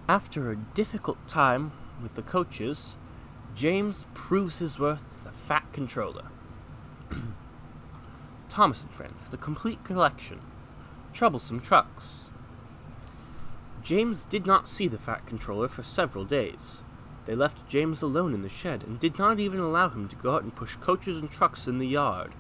After a difficult time with the coaches, James proves his worth to the Fat Controller. Thomas and Friends, the complete collection. Troublesome trucks. James did not see the Fat Controller for several days. They left James alone in the shed and did not even allow him to go out and push coaches and trucks in the yard.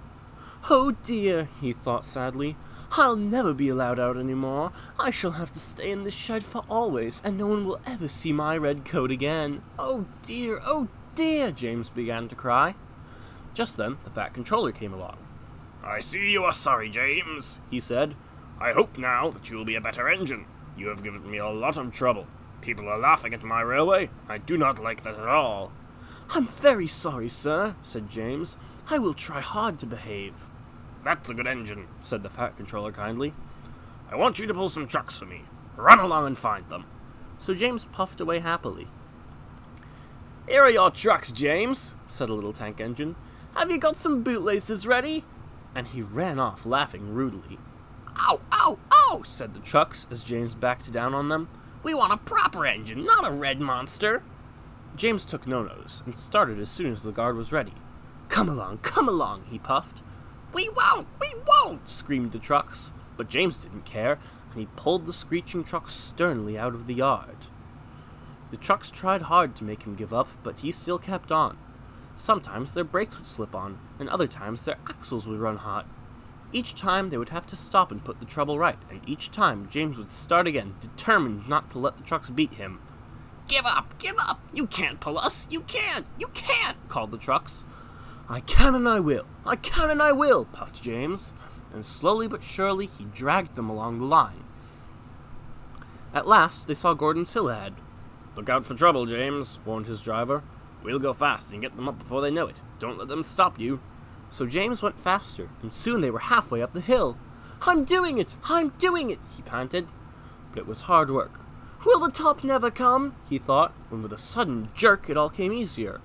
"Oh dear," he thought sadly. "I'll never be allowed out anymore. I shall have to stay in this shed for always, and no one will ever see my red coat again. Oh dear, James began to cry. Just then, the Fat Controller came along. "I see you are sorry, James," he said. "I hope now that you will be a better engine. You have given me a lot of trouble. People are laughing at my railway. I do not like that at all." "I'm very sorry, sir," said James. "I will try hard to behave." "That's a good engine," said the Fat Controller kindly. "I want you to pull some trucks for me. Run along and find them." So James puffed away happily. "Here are your trucks, James," said a little tank engine. "Have you got some bootlaces ready?" And he ran off, laughing rudely. "Ow, ow, ow," said the Trucks, as James backed down on them. "We want a proper engine, not a red monster." James took no notice, and started as soon as the guard was ready. Come along, he puffed. We won't, screamed the trucks, but James didn't care, and he pulled the screeching trucks sternly out of the yard. The trucks tried hard to make him give up, but he still kept on. Sometimes their brakes would slip on, and other times their axles would run hot. Each time they would have to stop and put the trouble right, and each time James would start again, determined not to let the trucks beat him. Give up! You can't pull us! You can't! Called the trucks. I can and I will, puffed James, and slowly but surely he dragged them along the line. At last they saw Gordon's hill ahead. "Look out for trouble, James," warned his driver. "We'll go fast and get them up before they know it. Don't let them stop you." So James went faster, and soon they were halfway up the hill. I'm doing it, he panted. But it was hard work. Will the top never come? He thought, when with a sudden jerk it all came easier.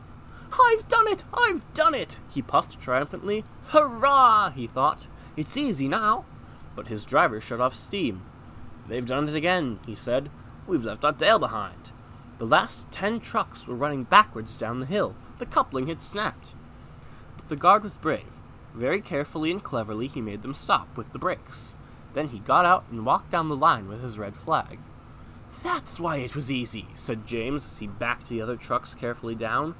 I've done it, he puffed triumphantly. Hurrah, he thought. It's easy now. But his driver shut off steam. They've done it again, he said. We've left our tail behind. The last 10 trucks were running backwards down the hill. The coupling had snapped. But the guard was brave. Very carefully and cleverly he made them stop with the brakes. Then he got out and walked down the line with his red flag. That's why it was easy, said James as he backed the other trucks carefully down.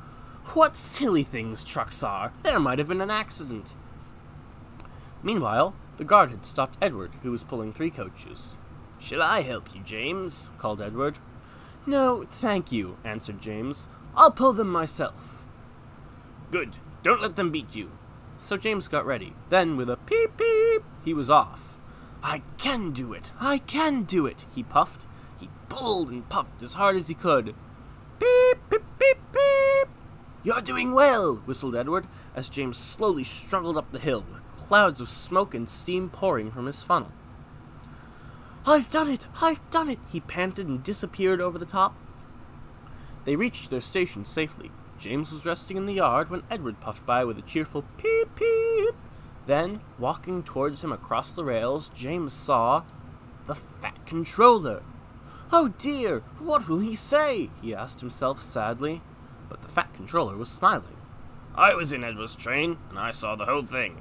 What silly things trucks are! There might have been an accident. Meanwhile, the guard had stopped Edward, who was pulling 3 coaches. Shall I help you, James? Called Edward. No, thank you, answered James. I'll pull them myself. Good. Don't let them beat you. So James got ready. Then, with a peep peep, he was off. I can do it, he puffed. He pulled and puffed as hard as he could. Beep, beep, beep, beep. You're doing well, whistled Edward, as James slowly struggled up the hill, with clouds of smoke and steam pouring from his funnel. I've done it, he panted and disappeared over the top. They reached their station safely. James was resting in the yard when Edward puffed by with a cheerful peep, peep. Then, walking towards him across the rails, James saw the Fat Controller. Oh dear, what will he say? He asked himself sadly. But the Fat Controller was smiling. I was in Edward's train, and I saw the whole thing.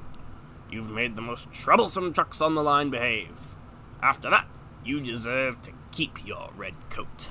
You've made the most troublesome trucks on the line behave. After that, you deserve to keep your red coat.